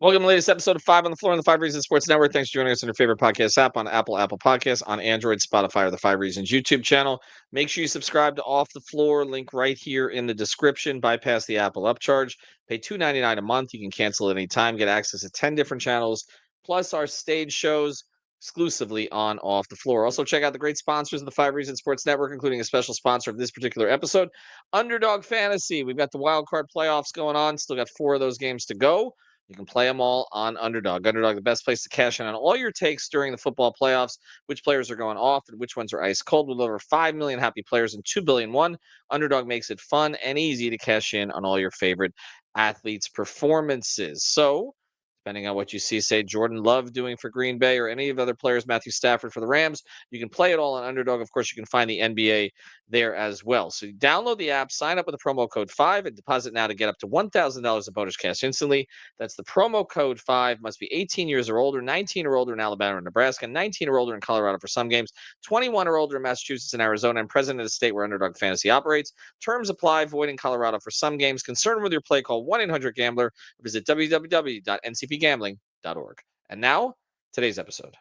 Welcome to the latest episode of 5 on the Floor on the 5 Reasons Sports Network. Thanks for joining us on your favorite podcast app on Apple Podcasts, on Android, Spotify, or the 5 Reasons YouTube channel. Make sure you subscribe to Off the Floor, link right here in the description. Bypass the Apple upcharge. Pay $2.99 a month. You can cancel at any time. Get access to 10 different channels, plus our stage shows exclusively on Off the Floor. Also, check out the great sponsors of the 5 Reasons Sports Network, including a special sponsor of this particular episode, Underdog Fantasy. We've got the wild card playoffs going on. Still got 4 of those games to go. You can play them all on Underdog. Underdog, the best place to cash in on all your takes during the football playoffs, which players are going off and which ones are ice cold. With over 5 million happy players and 2 billion won, Underdog makes it fun and easy to cash in on all your favorite athletes' performances. So, depending on what you see, say Jordan Love doing for Green Bay or any of the other players, Matthew Stafford for the Rams, you can play it all on Underdog. Of course, you can find the NBA there as well. So you download the app, sign up with the promo code 5, and deposit now to get up to $1,000 of bonus cash instantly. That's the promo code 5. Must be 18 years or older, 19 or older in Alabama and Nebraska, 19 or older in Colorado for some games, 21 or older in Massachusetts and Arizona, and present in a state where Underdog Fantasy operates. Terms apply, void in Colorado for some games. Concerned with your play, call 1-800-GAMBLER. Visit www.ncpgambling.org. And now, today's episode.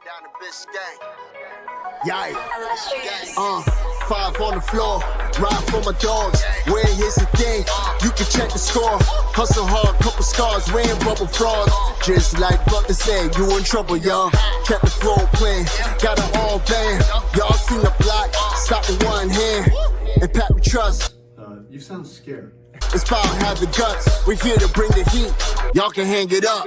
Down the Biscayne. Yikes. 5 on the floor, ride for my dogs. Where here's the thing, you can check the score. Hustle hard, couple scars, wearing rubber frauds. Just like Butler said, you in trouble, y'all. Kept the floor playing, got it all banned. Y'all seen the block, stop with one hand. And Pat we trust. You sound scared. It's about have the guts, we're here to bring the heat. Y'all can hang it up.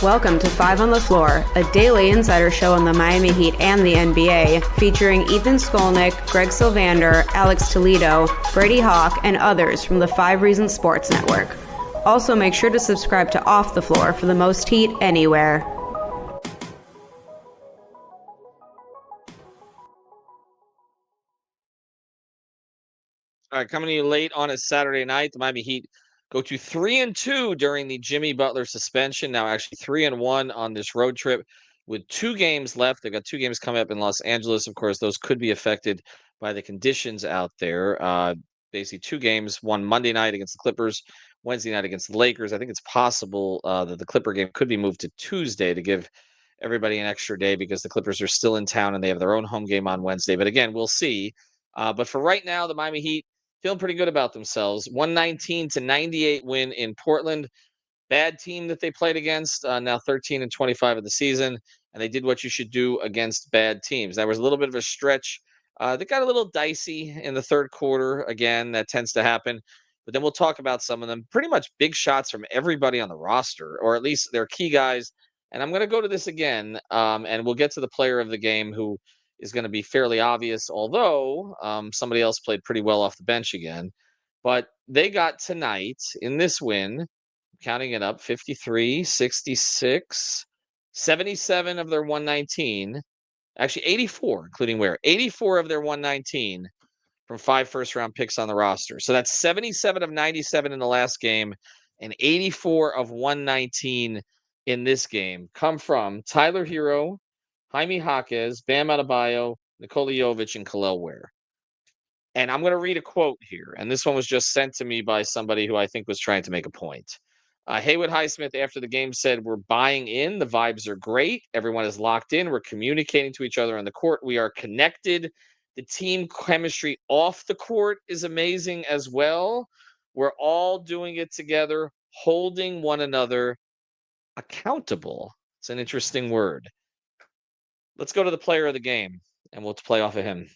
Welcome to 5 on the Floor, a daily insider show on the Miami Heat and the NBA, featuring Ethan Skolnick, Greg Sylvander, Alex Toledo, Brady Hawk, and others from the 5 Reasons Sports Network. Also, make sure to subscribe to Off the Floor for the most heat anywhere. All right, coming to you late on a Saturday night, the Miami Heat go to 3-2 during the Jimmy Butler suspension. Now, actually 3-1 on this road trip with 2 games left. They've got 2 games coming up in Los Angeles. Of course, those could be affected by the conditions out there. Basically, 2 games, one Monday night against the Clippers, Wednesday night against the Lakers. I think it's possible that the Clipper game could be moved to Tuesday to give everybody an extra day because the Clippers are still in town and they have their own home game on Wednesday. But again, we'll see. But for right now, the Miami Heat feeling pretty good about themselves. 119-98 win in Portland. Bad team that they played against. Now 13-25 of the season, and they did what you should do against bad teams. That was a little bit of a stretch. That got a little dicey in the third quarter. Again, that tends to happen. But then we'll talk about some of them. Pretty much big shots from everybody on the roster, or at least their key guys. And I'm going to go to this again, and we'll get to the player of the game who is going to be fairly obvious, although somebody else played pretty well off the bench again. But they got tonight in this win, counting it up, 53, 66, 77 of their 119, actually 84, including where 84 of their 119 from 5 first-round picks on the roster. So that's 77 of 97 in the last game and 84 of 119 in this game come from Tyler Herro, Jaime Jaquez, Bam Adebayo, Nikola Jovic, and Kel'el Ware. And I'm going to read a quote here. And this one was just sent to me by somebody who I think was trying to make a point. Haywood Highsmith, after the game, said, "We're buying in. The vibes are great. Everyone is locked in. We're communicating to each other on the court. We are connected. The team chemistry off the court is amazing as well. We're all doing it together, holding one another accountable." It's an interesting word. Let's go to the player of the game, and we'll play off of him.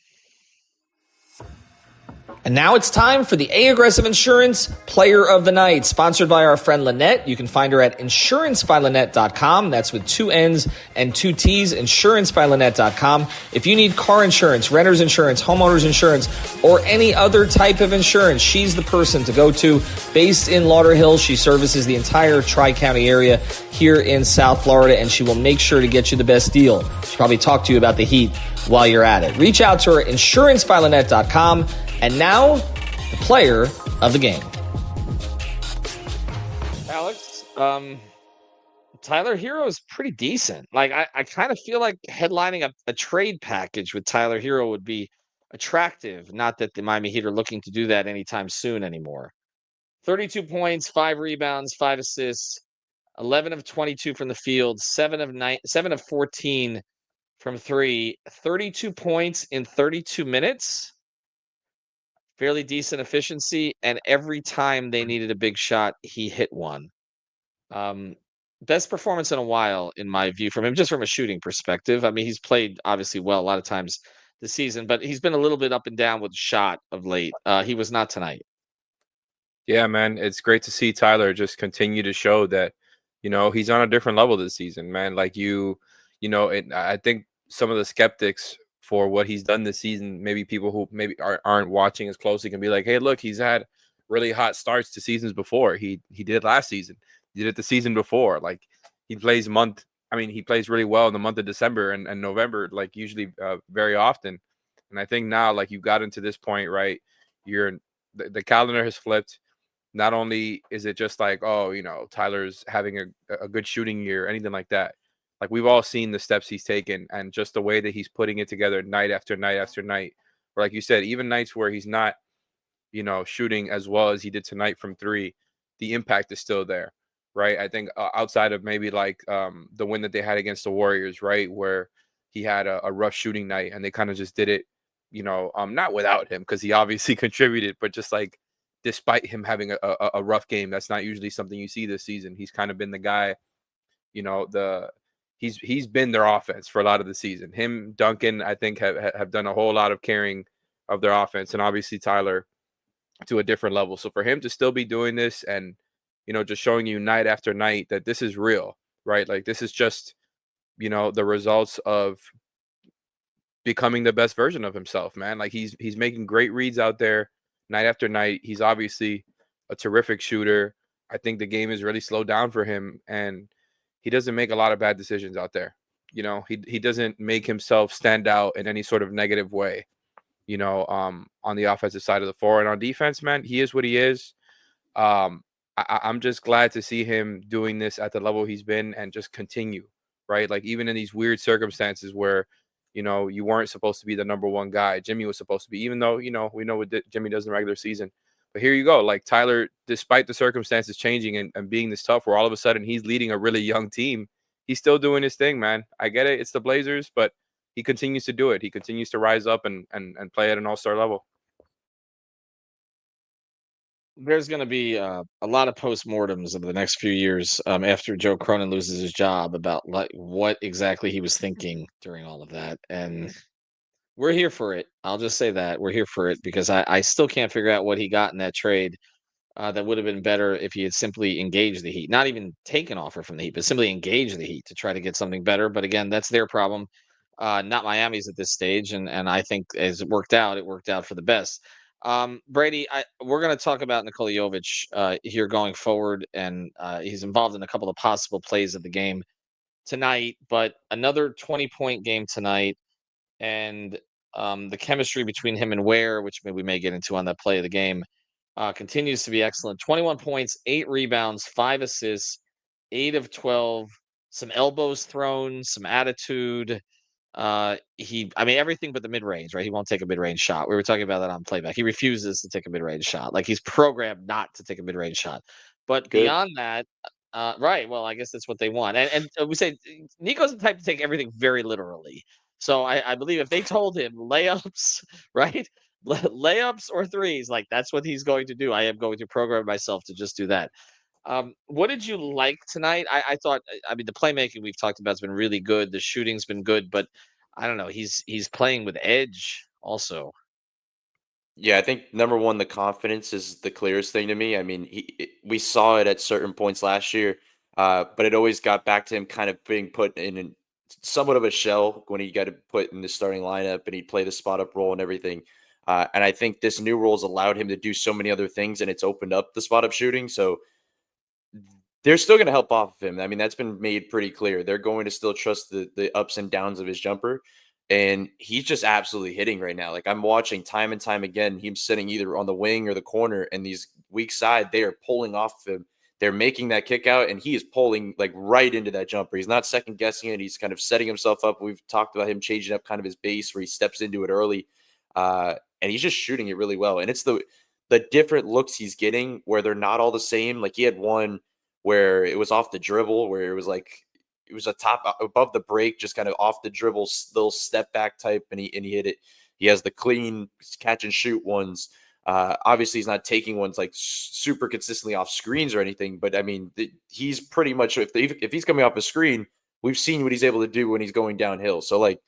And now it's time for the A-Aggressive Insurance Player of the Night, sponsored by our friend Lynette. You can find her at insurancebylynette.com. That's with 2 N's and 2 T's, insurancebylynette.com. If you need car insurance, renter's insurance, homeowner's insurance, or any other type of insurance, she's the person to go to. Based in Lauderhill, she services the entire Tri-County area here in South Florida, and she will make sure to get you the best deal. She'll probably talk to you about the heat while you're at it. Reach out to her, insurancebylynette.com. And now, the player of the game. Alex, Tyler Herro is pretty decent. Like, I kind of feel like headlining a trade package with Tyler Herro would be attractive. Not that the Miami Heat are looking to do that anytime soon anymore. 32 points, 5 rebounds, 5 assists, 11 of 22 from the field, 7 of 14 from 3, 32 points in 32 minutes. Fairly decent efficiency, and every time they needed a big shot, he hit one. Um, Best performance in a while, in my view, from him, just from a shooting perspective. I mean, he's played obviously well a lot of times this season, but he's been a little bit up and down with shot of late. He was not tonight. Yeah, man, it's great to see Tyler just continue to show that, he's on a different level this season, man. Like I think some of the skeptics for what he's done this season, maybe people who maybe aren't watching as closely, can be like, hey, look, he's had really hot starts to seasons before. He did last season. He did it the season before. Like he plays he plays really well in the month of December and November, like usually very often. And I think now, like, you've gotten to this point, right? The calendar has flipped. Not only is it just like, oh, Tyler's having a good shooting year, anything like that. Like, we've all seen the steps he's taken and just the way that he's putting it together night after night after night. Or like you said, even nights where he's not, shooting as well as he did tonight from 3, the impact is still there, right? I think outside of maybe like the win that they had against the Warriors, right, where he had a rough shooting night and they kind of just did it, not without him because he obviously contributed, but just like despite him having a rough game. That's not usually something you see this season. He's kind of been the guy, he's been their offense for a lot of the season. Him, Duncan, I think have done a whole lot of carrying of their offense, and obviously Tyler to a different level. So for him to still be doing this and, just showing you night after night that this is real, right? Like this is just, the results of becoming the best version of himself, man. Like he's making great reads out there night after night. He's obviously a terrific shooter. I think the game is really slowed down for him, and he doesn't make a lot of bad decisions out there. He doesn't make himself stand out in any sort of negative way, on the offensive side of the floor. And on defense, man, he is what he is. I'm just glad to see him doing this at the level he's been and just continue, right? Like even in these weird circumstances where, you weren't supposed to be the number one guy. Jimmy was supposed to be, even though, we know what Jimmy does in the regular season. But here you go. Like Tyler, despite the circumstances changing and being this tough, where all of a sudden he's leading a really young team, he's still doing his thing, man. I get it. It's the Blazers, but he continues to do it. He continues to rise up and play at an all-star level. There's going to be a lot of postmortems over the next few years after Joe Cronin loses his job about like what exactly he was thinking during all of that. And we're here for it. I'll just say that we're here for it because I still can't figure out what he got in that trade that would have been better if he had simply engaged the Heat, not even take an offer from the Heat, but simply engage the Heat to try to get something better. But again, that's their problem, not Miami's at this stage. And I think as it worked out for the best. Brady, we're going to talk about Nikola Jovic here going forward, and he's involved in a couple of possible plays of the game tonight, but another 20-point game tonight, and the chemistry between him and Ware, which we may get into on that play of the game, continues to be excellent. 21 points, 8 rebounds, 5 assists, 8 of 12, some elbows thrown, some attitude. Everything but the mid-range, right? He won't take a mid-range shot. We were talking about that on playback. He refuses to take a mid-range shot. Like he's programmed not to take a mid-range shot. But Good. beyond that, right. Well, I guess that's what they want. And we say Niko's the type to take everything very literally. So I believe if they told him layups, right? Layups or threes, like that's what he's going to do. I am going to program myself to just do that. What did you like tonight? I thought, the playmaking we've talked about has been really good. The shooting's been good, but I don't know. He's playing with edge also. Yeah, I think number one, the confidence is the clearest thing to me. I mean, we saw it at certain points last year, but it always got back to him kind of being put in somewhat of a shell when he got to put in the starting lineup and he'd play the spot up role and everything. And I think this new role has allowed him to do so many other things, and it's opened up the spot up shooting. So they're still going to help off of him. I mean, that's been made pretty clear. They're going to still trust the ups and downs of his jumper. And he's just absolutely hitting right now. Like I'm watching time and time again, him sitting either on the wing or the corner, and these weak side, they are pulling off him. They're making that kick out, and he is pulling like right into that jumper. He's not second guessing it. He's kind of setting himself up. We've talked about him changing up kind of his base where he steps into it early. And he's just shooting it really well. And it's the different looks he's getting where they're not all the same. Like he had one where it was off the dribble, where it was like it was a top above the break, just kind of off the dribble, little step back type, and he hit it. He has the clean catch and shoot ones. Obviously, he's not taking ones like super consistently off screens or anything, but I mean, he's pretty much if he's coming off a screen, we've seen what he's able to do when he's going downhill. So like,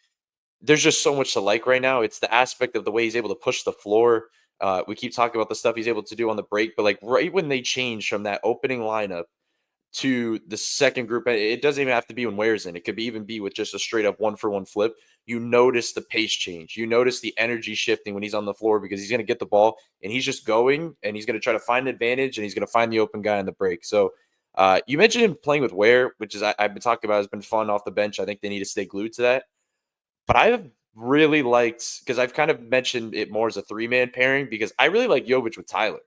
there's just so much to like right now. It's the aspect of the way he's able to push the floor. We keep talking about the stuff he's able to do on the break, but like right when they change from that opening lineup to the second group, it doesn't even have to be when Ware's in. It could even be with just a straight up 1-for-1 flip. You notice the pace change. You notice the energy shifting when he's on the floor because he's going to get the ball and he's just going and he's going to try to find an advantage and he's going to find the open guy on the break. So you mentioned him playing with Ware, which is I've been talking about has been fun off the bench. I think they need to stay glued to that. But I've really liked because I've kind of mentioned it more as a 3-man pairing because I really like Jovic with Tyler.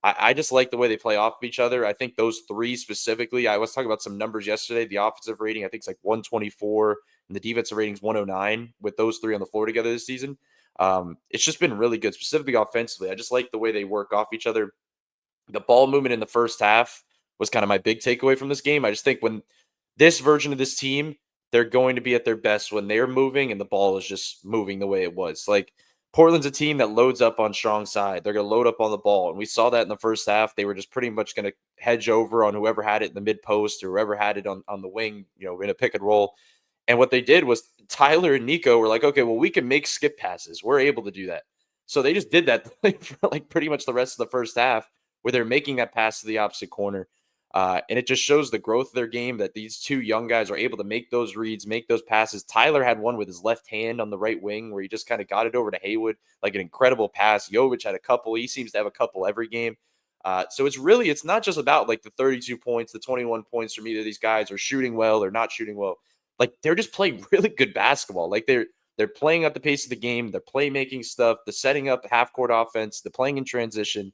I just like the way they play off of each other. I think those three specifically, I was talking about some numbers yesterday. The offensive rating, I think it's like 124, and the defensive rating is 109 with those three on the floor together this season. It's just been really good, specifically offensively. I just like the way they work off each other. The ball movement in the first half was kind of my big takeaway from this game. I just think when this version of this team, they're going to be at their best when they're moving and the ball is just moving the way it was. Like, Portland's a team that loads up on strong side. They're going to load up on the ball. And we saw that in the first half. They were just pretty much going to hedge over on whoever had it in the mid post or whoever had it on the wing, in a pick and roll. And what they did was Tyler and Niko were like, okay, well, we can make skip passes. We're able to do that. So they just did that for like pretty much the rest of the first half where they're making that pass to the opposite corner. And it just shows the growth of their game that these two young guys are able to make those reads, make those passes. Tyler had one with his left hand on the right wing where he just kind of got it over to Haywood, like an incredible pass. Jovic had a couple. He seems to have a couple every game. So it's not just about like the 32 points, the 21 points from either of these guys are shooting well or not shooting well. Like they're just playing really good basketball. Like they're playing at the pace of the game. They're playmaking stuff, the setting up half court offense, the playing in transition.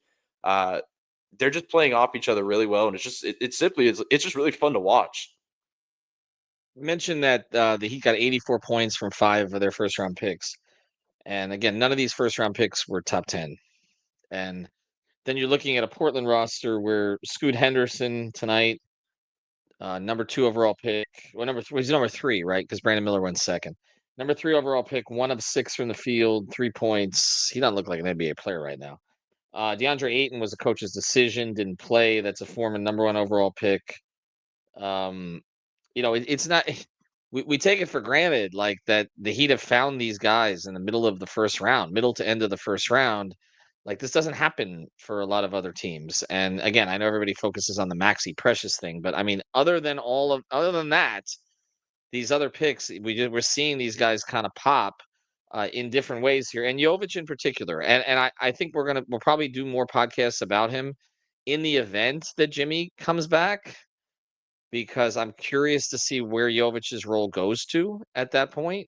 They're just playing off each other really well, and it's just it's just really fun to watch. You mentioned that the Heat got 84 points from 5 of their first round picks, and again, none of these first round picks were top 10. And then you're looking at a Portland roster where Scoot Henderson tonight, number 2 overall pick, he's number 3, right? Because Brandon Miller went second. Number 3 overall pick, 1 of 6 from the field, 3 points. He doesn't look like an NBA player right now. DeAndre Ayton was the coach's decision, didn't play. That's a former number 1 overall pick. It's not. We take it for granted, like that the Heat have found these guys in the middle of the first round, middle to end of the first round. Like this doesn't happen for a lot of other teams. And again, I know everybody focuses on the Maxi Precious thing, but I mean, other than that, these other picks, we're seeing these guys kind of pop in different ways here, and Jovic in particular. And I think we'll probably do more podcasts about him in the event that Jimmy comes back, because I'm curious to see where Jovic's role goes to at that point.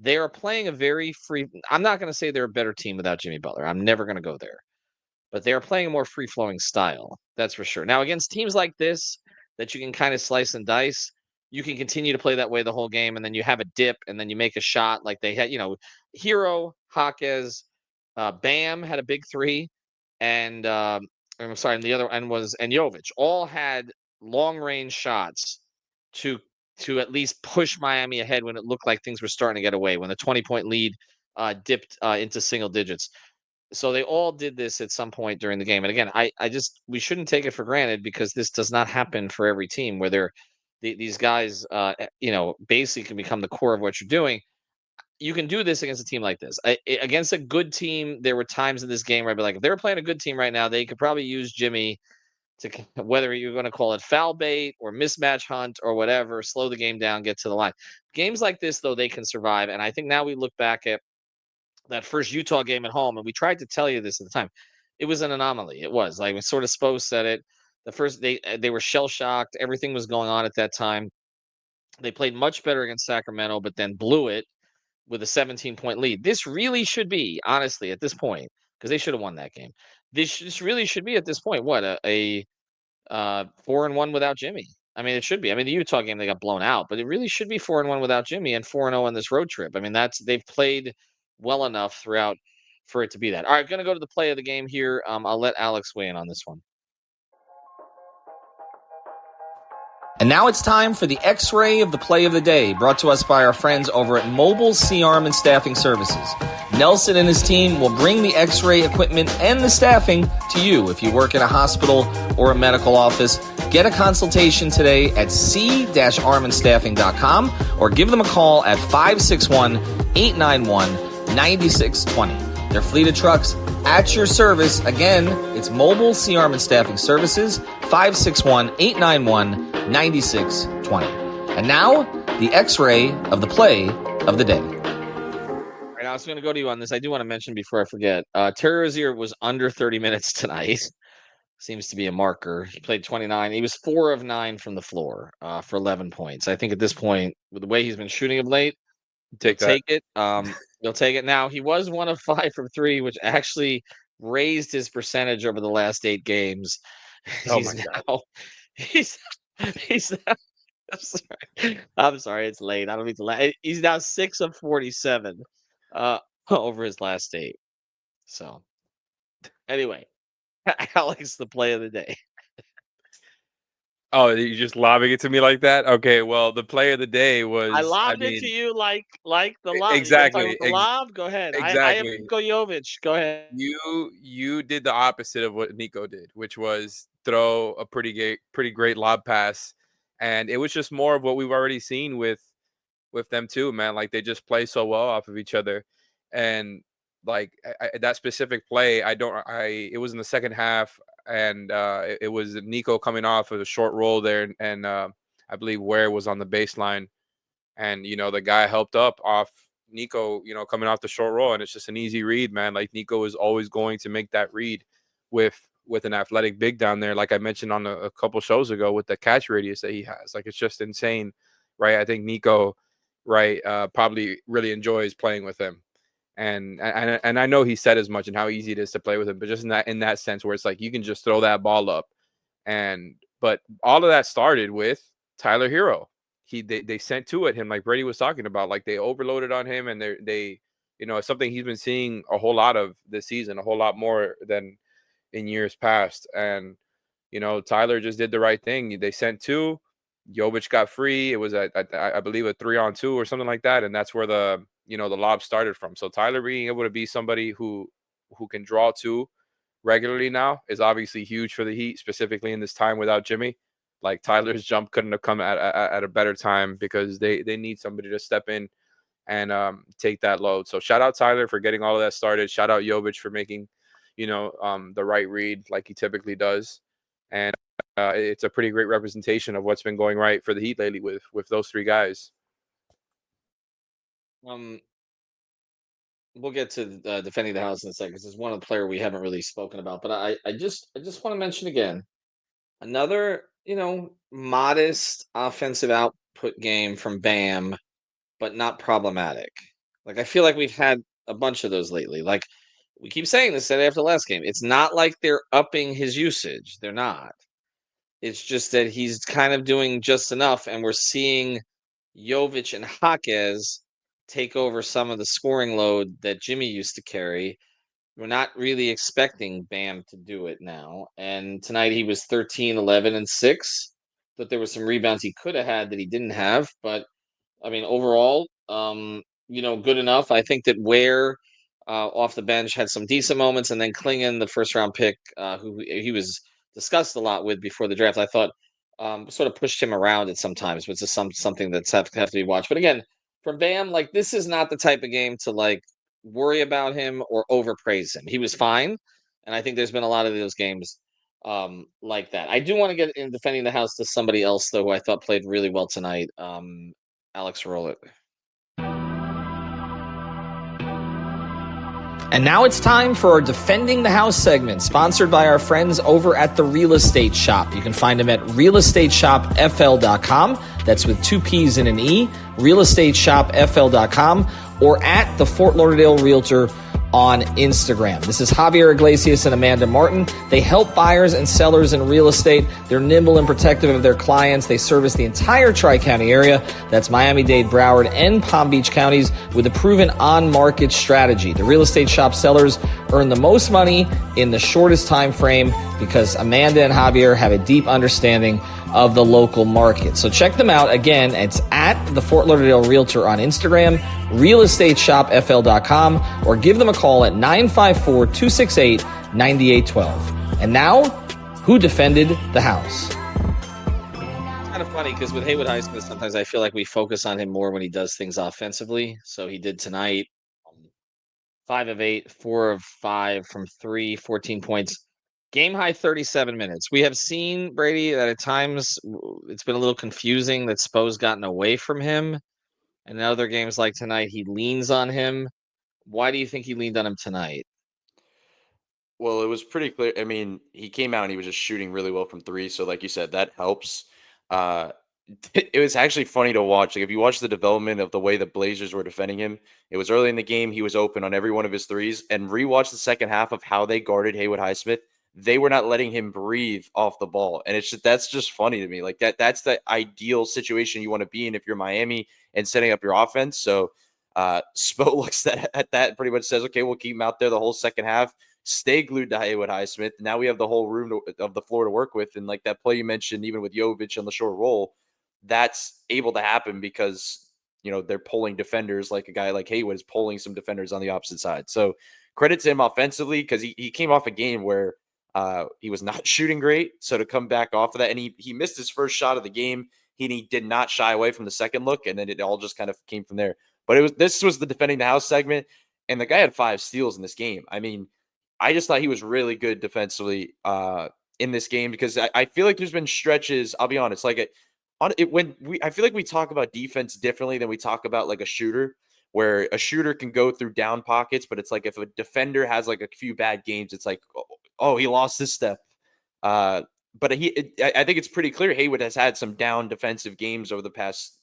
They are playing a very free. I'm not going to say they're a better team without Jimmy Butler. I'm never going to go there, but they are playing a more free flowing style. That's for sure. Now against teams like this that you can kind of slice and dice, you can continue to play that way the whole game, and then you have a dip, and then you make a shot like they had. Herro, Jaquez, Bam had a big 3, and I'm sorry, and the other end was and Jovic all had long range shots to at least push Miami ahead when it looked like things were starting to get away, when the 20-point lead dipped into single digits. So they all did this at some point during the game. And again, we shouldn't take it for granted, because this does not happen for every team where these guys, basically can become the core of what you're doing. You can do this against a team like this. Against a good team, there were times in this game where I'd be like, if they were playing a good team right now, they could probably use Jimmy to, whether you're going to call it foul bait or mismatch hunt or whatever, slow the game down, get to the line. Games like this, though, they can survive. And I think now we look back at that first Utah game at home, and we tried to tell you this at the time. It was an anomaly. It was like when sort of Spo said it. The first they were shell shocked. Everything was going on at that time. They played much better against Sacramento, but then blew it with a 17-point lead. This really should be, honestly, at this point, because they should have won that game. This really should be at this point what a 4-1 without Jimmy. I mean, it should be. I mean, the Utah game they got blown out, but it really should be 4-1 without Jimmy and 4-0 on this road trip. I mean, they've played well enough throughout for it to be that. All right, going to go to the play of the game here. I'll let Alex weigh in on this one. And now it's time for the X-Ray of the Play of the Day, brought to us by our friends over at Mobile C-Arm and Staffing Services. Nelson and his team will bring the X-ray equipment and the staffing to you if you work in a hospital or a medical office. Get a consultation today at c-armandstaffing.com or give them a call at 561-891-9620. Their fleet of trucks at your service. Again, it's Mobile C-Arm and Staffing Services, 561-891-9620. And now, the X-Ray of the Play of the Day. All right, I was going to go to you on this. I do want to mention before I forget, Terry Rozier was under 30 minutes tonight. Seems to be a marker. He played 29. He was 4 of 9 from the floor for 11 points. I think at this point, with the way he's been shooting of late, take it. They'll take it. Now, he was 1 of 5 from 3, which actually raised his percentage over the last 8 games. He's now, I'm sorry, it's late. I don't mean to laugh. He's now 6 of 47 over his last 8. So, anyway, Alex, the play of the day. Oh, you're just lobbing it to me like that? Okay, well, the play of the day was... I lobbed it to you like the lob. Exactly. The lob? Go ahead. Exactly. I have Niko Jovic. Go ahead. You did the opposite of what Niko did, which was throw a pretty great lob pass. And it was just more of what we've already seen with them too, man. Like, they just play so well off of each other. And, like, that specific play, it was in the second half. And it was Niko coming off of a short roll there, and I believe Ware was on the baseline, and the guy helped up off Niko, coming off the short roll, and it's just an easy read, man. Like, Niko is always going to make that read with an athletic big down there, like I mentioned on a couple shows ago with the catch radius that he has. Like, it's just insane, right? I think Niko, right, probably really enjoys playing with him. And I know he said as much and how easy it is to play with him, but just in that sense where it's like you can just throw that ball up, but all of that started with Tyler Herro. They sent two at him, like Brady was talking about, like they overloaded on him, and they it's something he's been seeing a whole lot of this season, a whole lot more than in years past. And Tyler just did the right thing. They sent two. Jovic got free. It was I believe a 3-on-2 or something like that, and that's where the lob started from. So Tyler being able to be somebody who can draw two regularly now is obviously huge for the Heat, specifically in this time without Jimmy. Like, Tyler's jump couldn't have come at a better time, because they need somebody to step in and take that load. So shout out Tyler for getting all of that started. Shout out Jovic for making the right read like he typically does. And it's a pretty great representation of what's been going right for the Heat lately with those three guys. We'll get to defending the house in a second, because it's one of the player we haven't really spoken about. But I just want to mention again another modest offensive output game from Bam, but not problematic. Like, I feel like we've had a bunch of those lately. Like, we keep saying this after the last game. It's not like they're upping his usage. They're not. It's just that he's kind of doing just enough, and we're seeing Jovic and Jaquez take over some of the scoring load that Jimmy used to carry. We're not really expecting Bam to do it now. And tonight he was 13, 11, and 6. But there were some rebounds he could have had that he didn't have. But, I mean, overall, good enough. I think that Ware off the bench had some decent moments. And then Klingon, the first-round pick, who he was discussed a lot with before the draft, I thought sort of pushed him around at sometimes, which is something that's have to be watched. But again, from Bam, like, this is not the type of game to, like, worry about him or overpraise him. He was fine, and I think there's been a lot of those games like that. I do want to get in defending the house to somebody else, though, who I thought played really well tonight. Alex, roll it. And now it's time for our Defending the House segment, sponsored by our friends over at The Real Estate Shop. You can find them at realestateshopfl.com. That's with 2 P's and an E, realestateshopfl.com, or at the Fort Lauderdale Realtor on Instagram. This is Javier Iglesias and Amanda Martin. They help buyers and sellers in real estate. They're nimble and protective of their clients. They service the entire Tri-County area. That's Miami-Dade, Broward, and Palm Beach counties with a proven on-market strategy. The real estate shop sellers earn the most money in the shortest time frame because Amanda and Javier have a deep understanding of the local market. So check them out. Again, it's at the Fort Lauderdale Realtor on Instagram, realestateshopfl.com, or give them a call at 954-268-9812. And now, who defended the house? It's kind of funny because with Haywood Highsmith, sometimes I feel like we focus on him more when he does things offensively. So he did tonight, 5 of 8, 4 of 5 from 3, 14 points. Game high 37 minutes. We have seen, Brady, that at times it's been a little confusing that Spo's gotten away from him. And in other games like tonight, he leans on him. Why do you think he leaned on him tonight? Well, it was pretty clear. I mean, he came out and he was just shooting really well from 3. So, like you said, that helps. Uh, it was actually funny to watch. Like, if you watch the development of the way the Blazers were defending him, it was early in the game. He was open on every one of his threes. And rewatch the second half of how they guarded Haywood Highsmith. They were not letting him breathe off the ball. And that's just funny to me. Like that's the ideal situation you want to be in if you're Miami and setting up your offense. So Spo looks at that and pretty much says, okay, we'll keep him out there the whole second half. Stay glued to Haywood Highsmith. Now we have the whole room of the floor to work with. And like that play you mentioned, even with Jovic on the short roll, that's able to happen because, they're pulling defenders like a guy like Haywood is pulling some defenders on the opposite side. So credit to him offensively because he came off a game where he was not shooting great. So to come back off of that, and he missed his first shot of the game. He did not shy away from the second look, and then it all just kind of came from there. But this was the defending the house segment, and the guy had 5 steals in this game. I mean, I just thought he was really good defensively in this game because I feel like there's been stretches. I'll be honest, I feel like we talk about defense differently than we talk about like a shooter, where a shooter can go through down pockets, but it's like if a defender has like a few bad games, it's like, oh, he lost this step. But I think it's pretty clear Haywood has had some down defensive games over the past,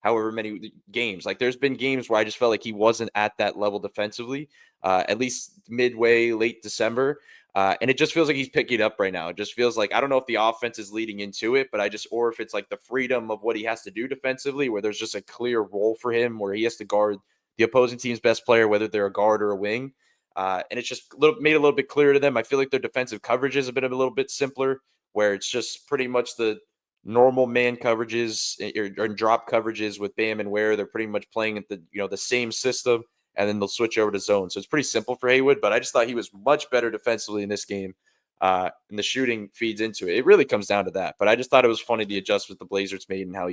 however many games. Like there's been games where I just felt like he wasn't at that level defensively, at least midway, late December. And it just feels like he's picking it up right now. It just feels like, I don't know if the offense is leading into it, but or if it's like the freedom of what he has to do defensively, where there's just a clear role for him where he has to guard the opposing team's best player, whether they're a guard or a wing. And it's just made it a little bit clearer to them. I feel like their defensive coverages have been a little bit simpler, where it's just pretty much the normal man coverages or drop coverages with Bam and Ware. They're pretty much playing at the same system, and then they'll switch over to zone. So it's pretty simple for Haywood, but I just thought he was much better defensively in this game. And the shooting feeds into it. It really comes down to that. But I just thought it was funny the adjustment the Blazers made and how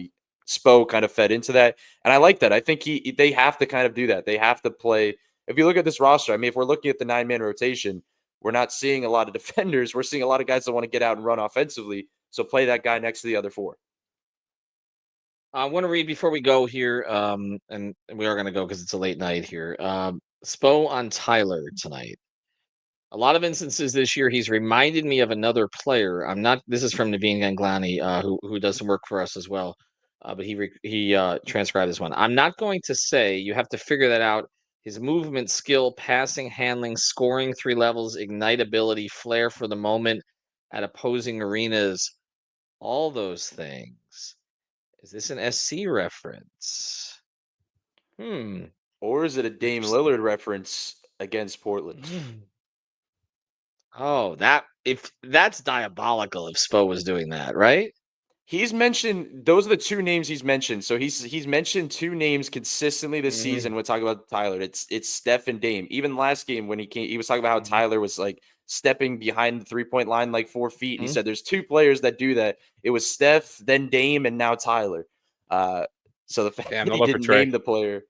Spo kind of fed into that. And I like that. I think they have to kind of do that. They have to play. If you look at this roster, I mean, if we're looking at the 9-man rotation, we're not seeing a lot of defenders. We're seeing a lot of guys that want to get out and run offensively. So play that guy next to the other 4. I want to read before we go here, and we are going to go because it's a late night here. Spo on Tyler tonight. A lot of instances this year, he's reminded me of another player. This is from Naveen Ganglani, who does some work for us as well. But he transcribed this one. I'm not going to say you have to figure that out. His movement, skill, passing, handling, scoring 3 levels, ignite ability, flair for the moment at opposing arenas, all those things. Is this an SC reference? Or is it a Dame Lillard reference against Portland? Oh, if that's diabolical if Spo was doing that, right? He's mentioned those are the 2 names he's mentioned. So he's mentioned 2 names consistently this season when talking about Tyler. It's Steph and Dame. Even last game when he was talking about how Tyler was like stepping behind the 3-point line like 4 feet. And he said there's 2 players that do that. It was Steph, then Dame, and now Tyler. So the fact that he didn't name the player,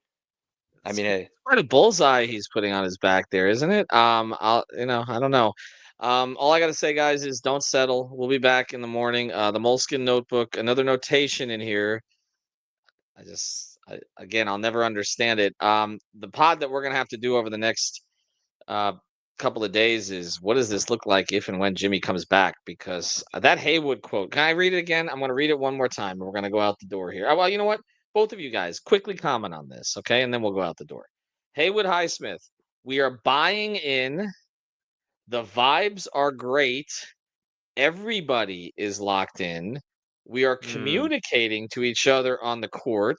I mean, hey, quite a bullseye he's putting on his back there, isn't it? I don't know. All I got to say, guys, is don't settle. We'll be back in the morning. The Moleskin notebook, another notation in here. Again, I'll never understand it. The pod that we're going to have to do over the next couple of days is, what does this look like if and when Jimmy comes back? Because that Haywood quote, can I read it again? I'm going to read it one more time, and we're going to go out the door here. Well, you know what? Both of you guys quickly comment on this, okay? And then we'll go out the door. Haywood Highsmith, We are buying in. The vibes are great. Everybody is locked in. We are communicating to each other on the court.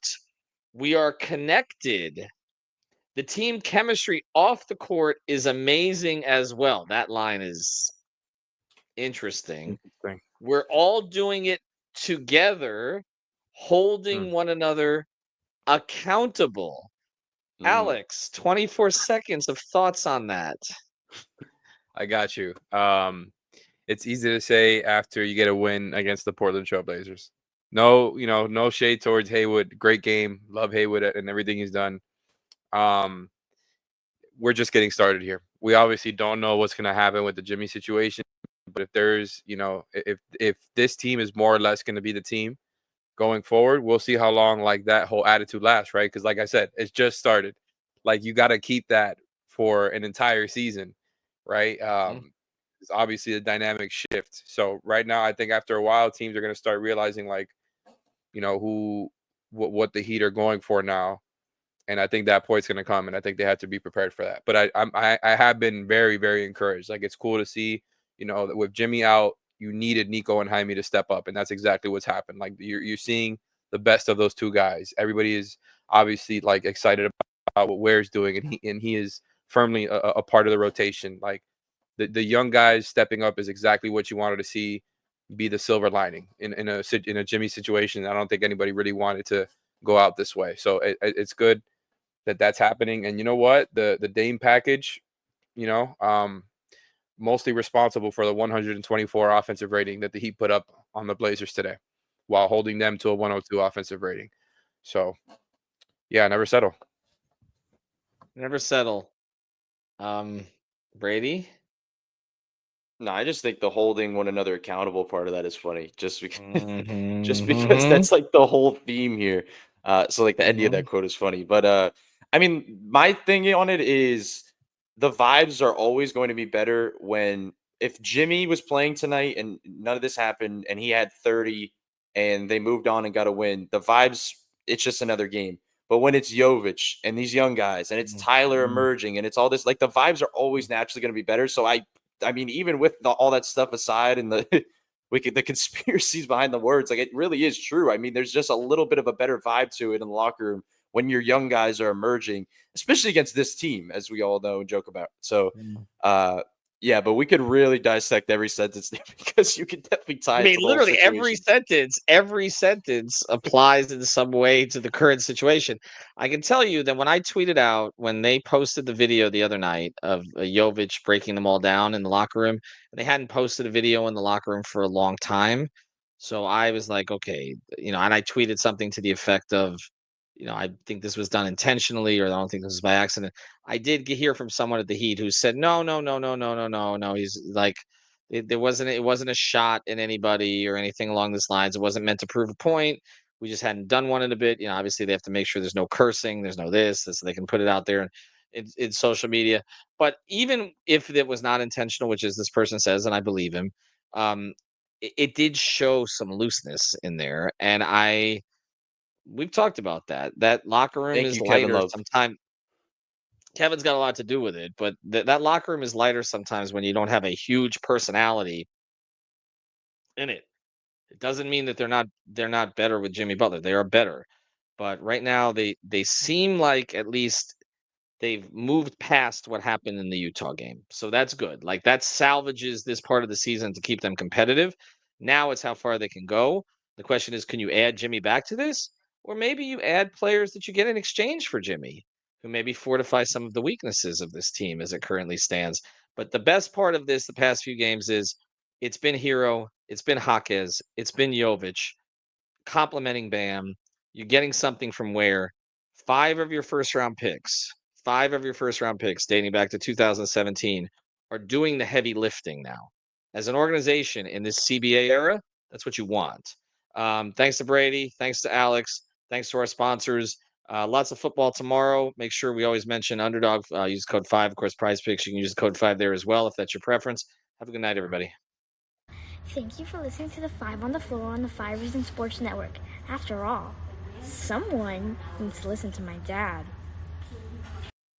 We are connected. The team chemistry off the court is amazing as well. That line is interesting. Interesting. We're all doing it together, holding one another accountable. Alex, 24 seconds of thoughts on that. I got you. It's easy to say after you get a win against the Portland Trail Blazers. No, no shade towards Haywood. Great game. Love Haywood and everything he's done. We're just getting started here. We obviously don't know what's going to happen with the Jimmy situation, but if there's, if this team is more or less going to be the team going forward, we'll see how long like that whole attitude lasts, right? Because like I said, it's just started. Like you got to keep that for an entire season, right? It's obviously a dynamic shift. So right now, I think after a while, teams are going to start realizing like, what the Heat are going for now. And I think that point's going to come, and I think they have to be prepared for that. But I have been very, very encouraged. Like it's cool to see, that with Jimmy out, you needed Niko and Jaime to step up, and that's exactly what's happened. Like you're seeing the best of those two guys. Everybody is obviously like excited about what Ware's doing, and he is firmly a part of the rotation. Like the young guys stepping up is exactly what you wanted to see be the silver lining in a Jimmy situation. I don't think anybody really wanted to go out this way, so it's good that that's happening. And you know what, the Dame package, mostly responsible for the 124 offensive rating that the Heat put up on the Blazers today, while holding them to a 102 offensive rating. So, yeah, never settle. Never settle. Brady? No, I just think the holding one another accountable part of that is funny. Just because that's like the whole theme here. So like the ending of that quote is funny. But I mean, my thing on it is the vibes are always going to be better if Jimmy was playing tonight and none of this happened and he had 30 and they moved on and got a win, the vibes, it's just another game. But when it's Jovic and these young guys and it's Tyler emerging and it's all this, like the vibes are always naturally going to be better. So I mean, even with all that stuff aside and the conspiracies behind the words, like it really is true. I mean, there's just a little bit of a better vibe to it in the locker room when your young guys are emerging, especially against this team, as we all know and joke about. So, yeah, but we could really dissect every sentence there because you could definitely tie. I mean, literally every sentence applies in some way to the current situation. I can tell you that when I tweeted out, when they posted the video the other night of Jovic breaking them all down in the locker room, and they hadn't posted a video in the locker room for a long time. So I was like, okay, and I tweeted something to the effect of, I think this was done intentionally, or I don't think this was by accident. I did hear from someone at the Heat who said, no. He's like, it wasn't a shot at anybody or anything along these lines. It wasn't meant to prove a point. We just hadn't done one in a bit. Obviously they have to make sure there's no cursing, there's no this, so they can put it out there in social media. But even if it was not intentional, which is this person says, and I believe him, it did show some looseness in there. And we've talked about that. That locker room is lighter sometimes. Kevin's got a lot to do with it, but that locker room is lighter sometimes when you don't have a huge personality in it. It doesn't mean that they're not better with Jimmy Butler. They are better. But right now they seem like at least they've moved past what happened in the Utah game. So that's good. Like that salvages this part of the season to keep them competitive. Now it's how far they can go. The question is, can you add Jimmy back to this? Or maybe you add players that you get in exchange for Jimmy, who maybe fortify some of the weaknesses of this team as it currently stands. But the best part of this, the past few games, is it's been Herro, it's been Jaquez, it's been Jovic, complimenting Bam. You're getting something from where 5 of your first round picks dating back to 2017 are doing the heavy lifting now. As an organization in this CBA era, that's what you want. Thanks to Brady. Thanks to Alex. Thanks to our sponsors. Lots of football tomorrow. Make sure we always mention Underdog. Use code 5. Of course, Prize Picks. You can use the code 5 there as well if that's your preference. Have a good night, everybody. Thank you for listening to the 5 on the Floor on the 5 Reasons Sports Network. After all, someone needs to listen to my dad.